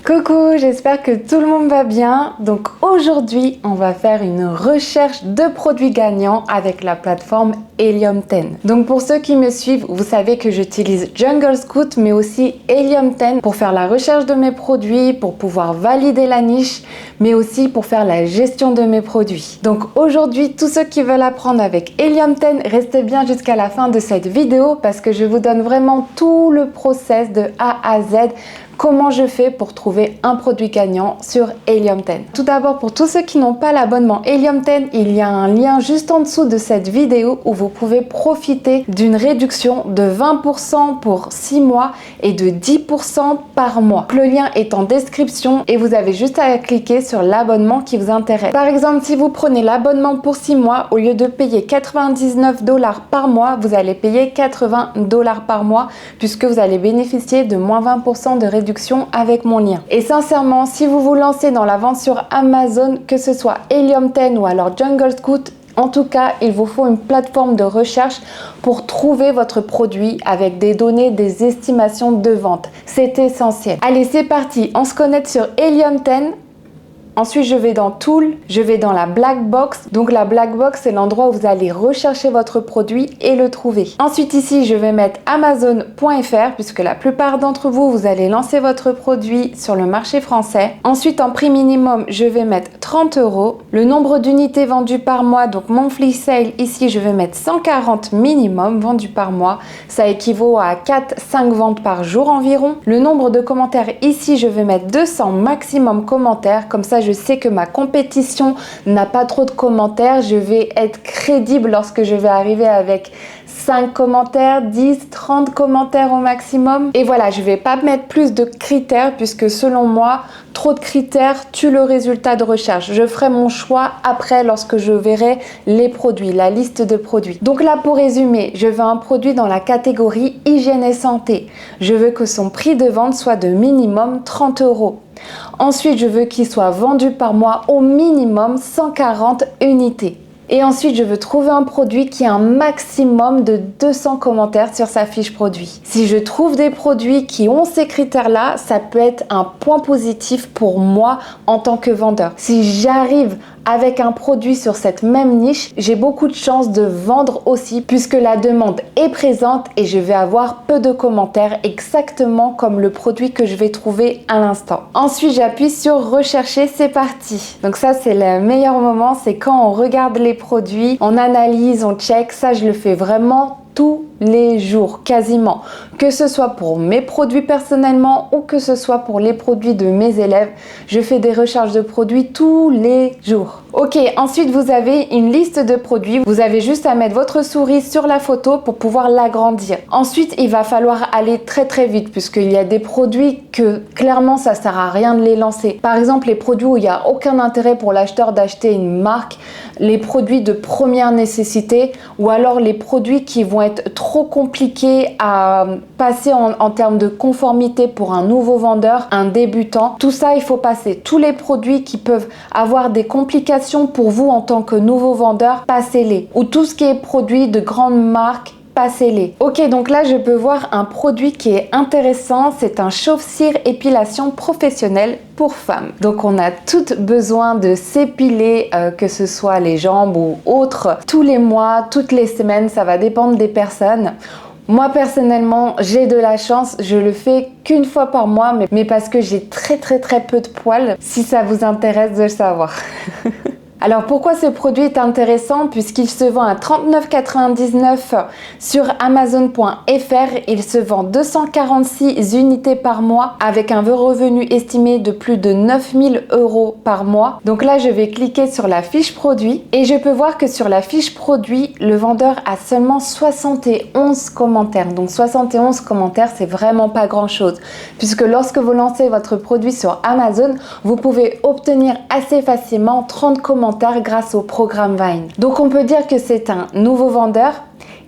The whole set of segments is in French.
Coucou, j'espère que tout le monde va bien. Donc aujourd'hui, on va faire une recherche de produits gagnants avec la plateforme Helium 10. Donc pour ceux qui me suivent, vous savez que j'utilise Jungle Scout mais aussi Helium 10 pour faire la recherche de mes produits, pour pouvoir valider la niche, mais aussi pour faire la gestion de mes produits. Donc aujourd'hui, tous ceux qui veulent apprendre avec Helium 10, restez bien jusqu'à la fin de cette vidéo parce que je vous donne vraiment tout le process de A à Z. Comment je fais pour trouver un produit gagnant sur Helium 10. Tout d'abord, pour tous ceux qui n'ont pas l'abonnement Helium 10, il y a un lien juste en dessous de cette vidéo où vous pouvez profiter d'une réduction de 20% pour 6 mois et de 10% par mois. Le lien est en description et vous avez juste à cliquer sur l'abonnement qui vous intéresse. Par exemple, si vous prenez l'abonnement pour 6 mois, au lieu de payer 99 $ par mois, vous allez payer 80 $ par mois puisque vous allez bénéficier de moins 20% de réduction avec mon lien. Et sincèrement, si vous vous lancez dans la vente sur Amazon, que ce soit Helium 10 ou alors Jungle Scout, en tout cas, il vous faut une plateforme de recherche pour trouver votre produit avec des données, des estimations de vente. C'est essentiel. Allez, c'est parti. On se connecte sur Helium 10. Ensuite, je vais dans Tool, je vais dans la Black Box. Donc la Black Box, c'est l'endroit où vous allez rechercher votre produit et le trouver. Ensuite, ici, je vais mettre Amazon.fr puisque la plupart d'entre vous, vous allez lancer votre produit sur le marché français. Ensuite, en prix minimum, je vais mettre 30 €. Le nombre d'unités vendues par mois, donc monthly sale, ici, je vais mettre 140 minimum vendus par mois. Ça équivaut à 4-5 ventes par jour environ. Le nombre de commentaires, ici, je vais mettre 200 maximum commentaires. Comme ça, je sais que ma compétition n'a pas trop de commentaires. Je vais être crédible lorsque je vais arriver avec 5 commentaires, 10, 30 commentaires au maximum. Et voilà, je vais pas mettre plus de critères puisque selon moi, trop de critères tue le résultat de recherche. Je ferai mon choix après lorsque je verrai les produits, la liste de produits. Donc là, pour résumer, je veux un produit dans la catégorie hygiène et santé. Je veux que son prix de vente soit de minimum 30 €. Ensuite, je veux qu'il soit vendu par mois au minimum 140 unités. Et ensuite, je veux trouver un produit qui a un maximum de 200 commentaires sur sa fiche produit. Si je trouve des produits qui ont ces critères-là, ça peut être un point positif pour moi en tant que vendeur. Si j'arrive avec un produit sur cette même niche, j'ai beaucoup de chances de vendre aussi puisque la demande est présente et je vais avoir peu de commentaires exactement comme le produit que je vais trouver à l'instant. Ensuite, j'appuie sur rechercher, c'est parti. Donc ça, c'est le meilleur moment, c'est quand on regarde les produits, on analyse, on check. Ça, je le fais vraiment tous les jours, quasiment. Que ce soit pour mes produits personnellement ou que ce soit pour les produits de mes élèves, je fais des recherches de produits tous les jours. Ok, ensuite vous avez une liste de produits. Vous avez juste à mettre votre souris sur la photo pour pouvoir l'agrandir. Ensuite, il va falloir aller très vite puisqu'il y a des produits que clairement ça sert à rien de les lancer. Par exemple, les produits où il n'y a aucun intérêt pour l'acheteur d'acheter une marque, les produits de première nécessité ou alors les produits qui vont être trop compliqués à passer en termes de conformité pour un nouveau vendeur, un débutant. Tout ça, il faut passer. Tous les produits qui peuvent avoir des complications pour vous en tant que nouveau vendeur, passez-les. Ou tout ce qui est produit de grandes marques, passez-les. Ok, donc là, je peux voir un produit qui est intéressant. C'est un chauffe-cire épilation professionnelle pour femmes. Donc, on a toutes besoin de s'épiler, que ce soit les jambes ou autres, tous les mois, toutes les semaines. Ça va dépendre des personnes. Moi, personnellement, j'ai de la chance. Je le fais qu'une fois par mois, mais parce que j'ai très peu de poils, si ça vous intéresse de le savoir. Alors pourquoi ce produit est intéressant? Puisqu'il se vend à 39,99 € sur Amazon.fr. Il se vend 246 unités par mois avec un revenu estimé de plus de 9 000 € par mois. Donc là, je vais cliquer sur la fiche produit et je peux voir que sur la fiche produit, le vendeur a seulement 71 commentaires. Donc 71 commentaires, c'est vraiment pas grand chose. Puisque lorsque vous lancez votre produit sur Amazon, vous pouvez obtenir assez facilement 30 commentaires grâce au programme Vine. Donc on peut dire que c'est un nouveau vendeur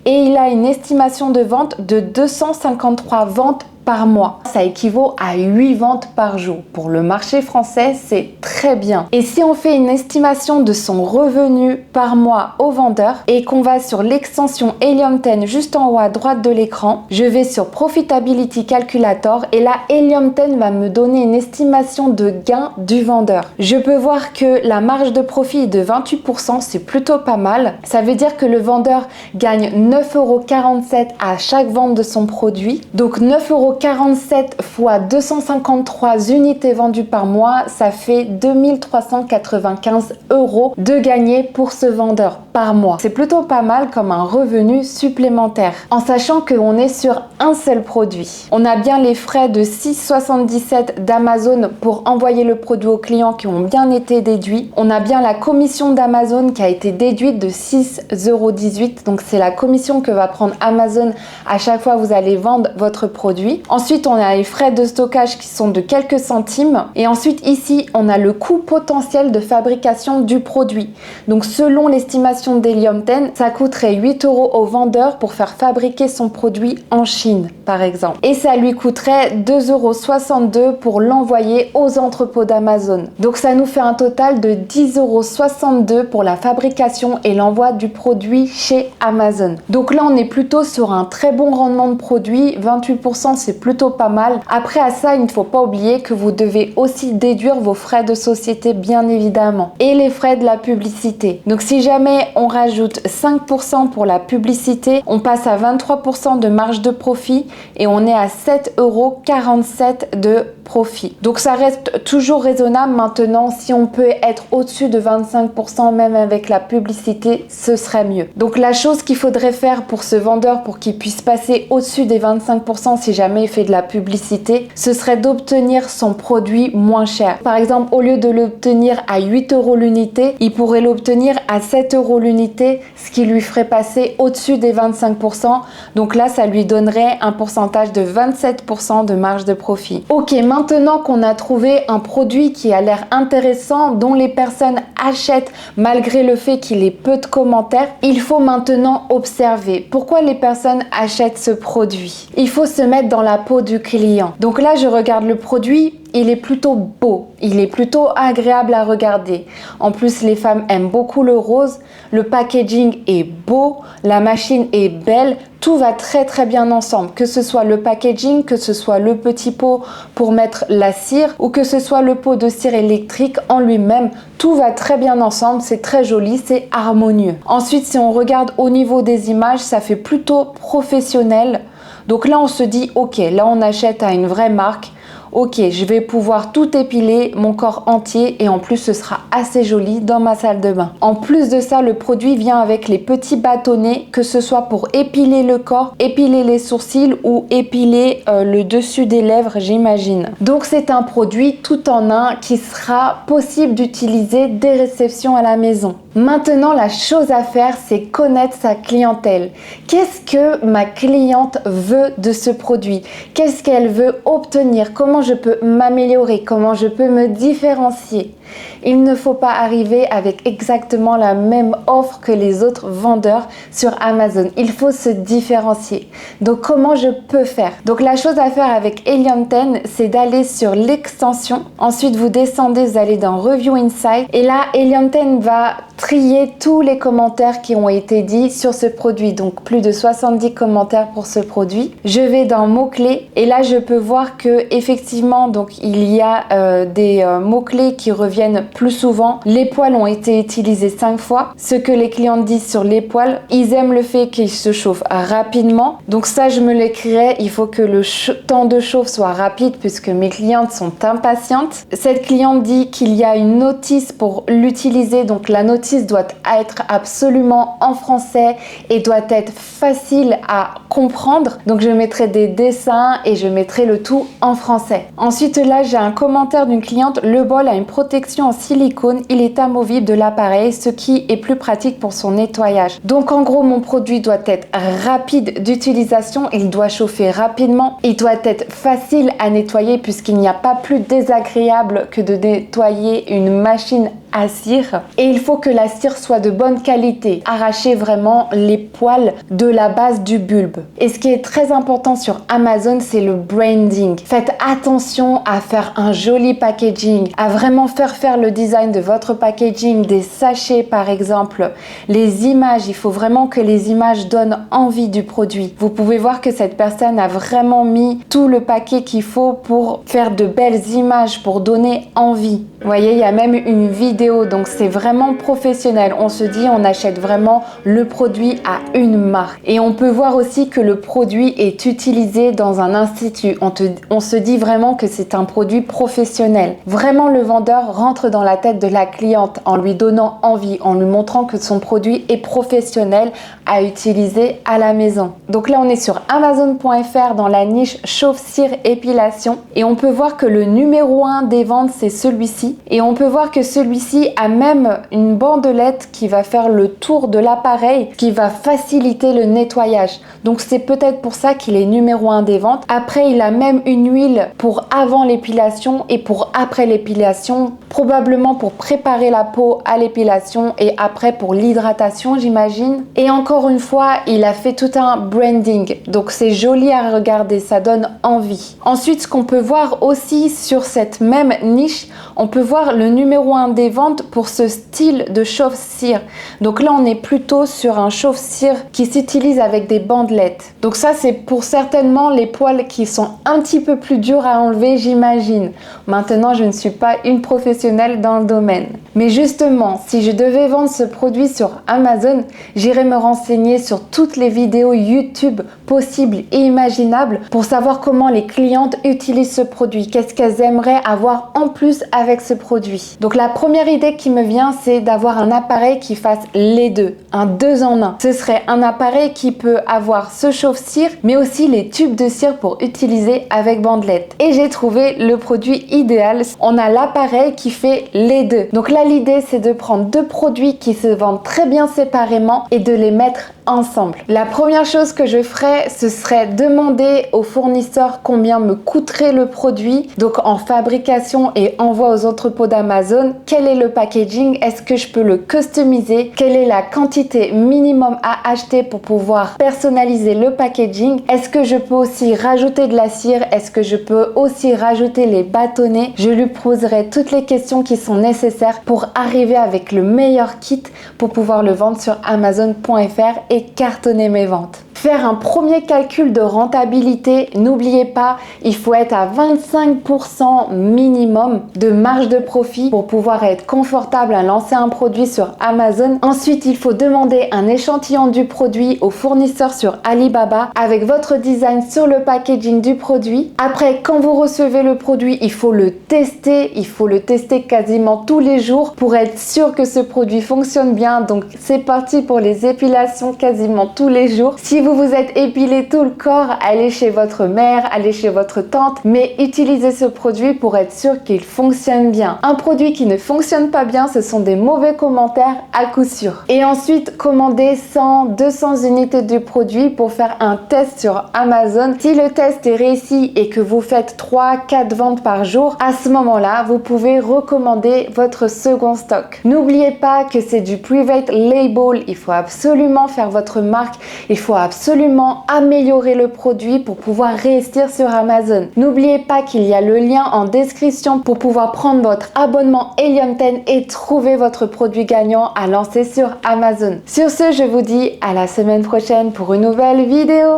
et il a une estimation de vente de 253 ventes par mois. Ça équivaut à 8 ventes par jour. Pour le marché français, c'est très bien. Et si on fait une estimation de son revenu par mois au vendeur et qu'on va sur l'extension Helium 10 juste en haut à droite de l'écran, je vais sur Profitability Calculator et là Helium 10 va me donner une estimation de gain du vendeur. Je peux voir que la marge de profit est de 28%, c'est plutôt pas mal. Ça veut dire que le vendeur gagne 9,47 € à chaque vente de son produit. Donc 9,47 € fois 253 unités vendues par mois, ça fait 2395 € de gagné pour ce vendeur par mois. C'est plutôt pas mal comme un revenu supplémentaire. En sachant qu'on est sur un seul produit. On a bien les frais de 6,77 d'Amazon pour envoyer le produit au client qui ont bien été déduits. On a bien la commission d'Amazon qui a été déduite de 6,18 €. Donc c'est la commission que va prendre Amazon à chaque fois que vous allez vendre votre produit. Ensuite, on a les frais de stockage qui sont de quelques centimes. Et ensuite, ici, on a le coût potentiel de fabrication du produit. Donc selon l'estimation d'Helium 10, ça coûterait 8 € au vendeur pour faire fabriquer son produit en Chine, par exemple. Et ça lui coûterait 2,62 € pour l'envoyer aux entrepôts d'Amazon. Donc ça nous fait un total de 10,62 € pour la fabrication et l'envoi du produit chez Amazon. Donc là, on est plutôt sur un très bon rendement de produit. 28%, c'est plutôt pas mal. Après, à ça, il ne faut pas oublier que vous devez aussi déduire vos frais de société, bien évidemment, et les frais de la publicité. Donc si jamais on rajoute 5% pour la publicité, on passe à 23% de marge de profit et on est à 7,47 € de profit. Donc ça reste toujours raisonnable. Maintenant, si on peut être au-dessus de 25% même avec la publicité, ce serait mieux. Donc la chose qu'il faudrait faire pour ce vendeur pour qu'il puisse passer au-dessus des 25% si jamais il fait de la publicité, ce serait d'obtenir son produit moins cher. Par exemple, au lieu de l'obtenir à 8 € l'unité, il pourrait l'obtenir à 7 € l'unité, ce qui lui ferait passer au-dessus des 25%. Donc là, ça lui donnerait un pourcentage de 27% de marge de profit. Ok, maintenant qu'on a trouvé un produit qui a l'air intéressant, dont les personnes achètent malgré le fait qu'il ait peu de commentaires, il faut maintenant observer pourquoi les personnes achètent ce produit. Il faut se mettre dans la peau du client. Donc là, je regarde le produit. Il est plutôt beau, il est plutôt agréable à regarder. En plus, les femmes aiment beaucoup le rose, le packaging est beau, la machine est belle, tout va très très bien ensemble. Que ce soit le packaging, que ce soit le petit pot pour mettre la cire ou que ce soit le pot de cire électrique en lui-même, tout va très bien ensemble, c'est très joli, c'est harmonieux. Ensuite, si on regarde au niveau des images, ça fait plutôt professionnel. Donc là, on se dit, ok, là on achète à une vraie marque. Ok, je vais pouvoir tout épiler, mon corps entier, et en plus ce sera assez joli dans ma salle de bain. En plus de ça, le produit vient avec les petits bâtonnets, que ce soit pour épiler le corps, épiler les sourcils ou épiler le dessus des lèvres, j'imagine. Donc c'est un produit tout en un qui sera possible d'utiliser dès réception à la maison. Maintenant, la chose à faire, c'est connaître sa clientèle. Qu'est-ce que ma cliente veut de ce produit? Qu'est-ce qu'elle veut obtenir? Comment je peux m'améliorer? Comment je peux me différencier? Il ne faut pas arriver avec exactement la même offre que les autres vendeurs sur Amazon. Il faut se différencier. Donc, comment je peux faire? Donc, la chose à faire avec Helium 10, c'est d'aller sur l'extension. Ensuite, vous descendez, vous allez dans Review Insight. Et là, Helium 10 va trier tous les commentaires qui ont été dits sur ce produit. Donc, plus de 70 commentaires pour ce produit. Je vais dans mots-clés. Et là, je peux voir que effectivement, donc, il y a des mots-clés qui reviennent plus souvent. Les poils ont été utilisés 5 fois. Ce que les clients disent sur les poils, ils aiment le fait qu'ils se chauffent rapidement. Donc ça, je me l'écrirai. Il faut que le temps de chauffe soit rapide puisque mes clientes sont impatientes. Cette cliente dit qu'il y a une notice pour l'utiliser. Donc la notice doit être absolument en français et doit être facile à comprendre. Donc je mettrai des dessins et je mettrai le tout en français. Ensuite là, j'ai un commentaire d'une cliente. Le bol a une protection en silicone, il est amovible de l'appareil, ce qui est plus pratique pour son nettoyage. Donc en gros, mon produit doit être rapide d'utilisation, il doit chauffer rapidement, il doit être facile à nettoyer puisqu'il n'y a pas plus désagréable que de nettoyer une machine à cire et il faut que la cire soit de bonne qualité. Arrachez vraiment les poils de la base du bulbe. Et ce qui est très important sur Amazon, c'est le branding. Faites attention à faire un joli packaging, à vraiment faire le design de votre packaging, des sachets par exemple, les images. Il faut vraiment que les images donnent envie du produit. Vous pouvez voir que cette personne a vraiment mis tout le paquet qu'il faut pour faire de belles images, pour donner envie. Vous voyez, il y a même une vidéo, donc c'est vraiment professionnel. On se dit, on achète vraiment le produit à une marque. Et on peut voir aussi que le produit est utilisé dans un institut. On se dit vraiment que c'est un produit professionnel. Vraiment, le vendeur rentre dans la tête de la cliente en lui donnant envie, en lui montrant que son produit est professionnel à utiliser à la maison. Donc là, on est sur Amazon.fr dans la niche chauve-cire épilation et on peut voir que le numéro 1 des ventes, c'est celui-ci. Et on peut voir que celui-ci a même une bandelette qui va faire le tour de l'appareil, qui va faciliter le nettoyage. Donc c'est peut-être pour ça qu'il est numéro 1 des ventes. Après, il a même une huile pour avant l'épilation et pour après l'épilation, probablement pour préparer la peau à l'épilation et après pour l'hydratation, j'imagine. Et encore une fois, il a fait tout un branding. Donc c'est joli à regarder, ça donne envie. Ensuite, ce qu'on peut voir aussi sur cette même niche, on peut voir le numéro 1 des ventes pour ce style de chauve-cire. Donc là, on est plutôt sur un chauve-cire qui s'utilise avec des bandelettes. Donc ça, c'est pour certainement les poils qui sont un petit peu plus durs à enlever, j'imagine. Maintenant, je ne suis pas une professionnelle dans le domaine. Mais justement, si je devais vendre ce produit sur Amazon, j'irais me renseigner sur toutes les vidéos YouTube possibles et imaginables pour savoir comment les clientes utilisent ce produit, qu'est-ce qu'elles aimeraient avoir en plus avec ce produit. Donc la première idée qui me vient, c'est d'avoir un appareil qui fasse les deux, un 2 en 1. Ce serait un appareil qui peut avoir ce chauffe-cire, mais aussi les tubes de cire pour utiliser avec bandelette. Et j'ai trouvé le produit idéal. On a l'appareil qui fait les deux. Donc là, l'idée, c'est de prendre deux produits qui se vendent très bien séparément et de les mettre ensemble. La première chose que je ferais, ce serait demander au fournisseur combien me coûterait le produit, donc en fabrication et envoi aux entrepôts d'Amazon. Quel est le packaging? Est-ce que je peux le customiser? Quelle est la quantité minimum à acheter pour pouvoir personnaliser le packaging? Est-ce que je peux aussi rajouter de la cire? Est-ce que je peux aussi rajouter les bâtonnets? Je lui poserai toutes les questions qui sont nécessaires pour arriver avec le meilleur kit pour pouvoir le vendre sur Amazon.fr et cartonner mes ventes. Faire un premier calcul de rentabilité, n'oubliez pas, il faut être à 25% minimum de marge de profit pour pouvoir être confortable à lancer un produit sur Amazon. Ensuite, il faut demander un échantillon du produit au fournisseur sur Alibaba avec votre design sur le packaging du produit. Après, quand vous recevez le produit, il faut le tester. Il faut le tester quasiment tous les jours pour être sûr que ce produit fonctionne bien. Donc, c'est parti pour les épilations quasiment tous les jours. Si vous vous êtes épilé tout le corps, allez chez votre mère, allez chez votre tante, mais utilisez ce produit pour être sûr qu'il fonctionne bien. Un produit qui ne fonctionne pas bien, ce sont des mauvais commentaires à coup sûr. Et ensuite, commandez 100, 200 unités du produit pour faire un test sur Amazon. Si le test est réussi et que vous faites 3, 4 ventes par jour, à ce moment-là, vous pouvez recommander votre second stock. N'oubliez pas que c'est du private label. Il faut absolument faire votre marque. Il faut absolument améliorer le produit pour pouvoir réussir sur Amazon. N'oubliez pas qu'il y a le lien en description pour pouvoir prendre votre abonnement Helium 10 et trouver votre produit gagnant à lancer sur Amazon. Sur ce, je vous dis à la semaine prochaine pour une nouvelle vidéo.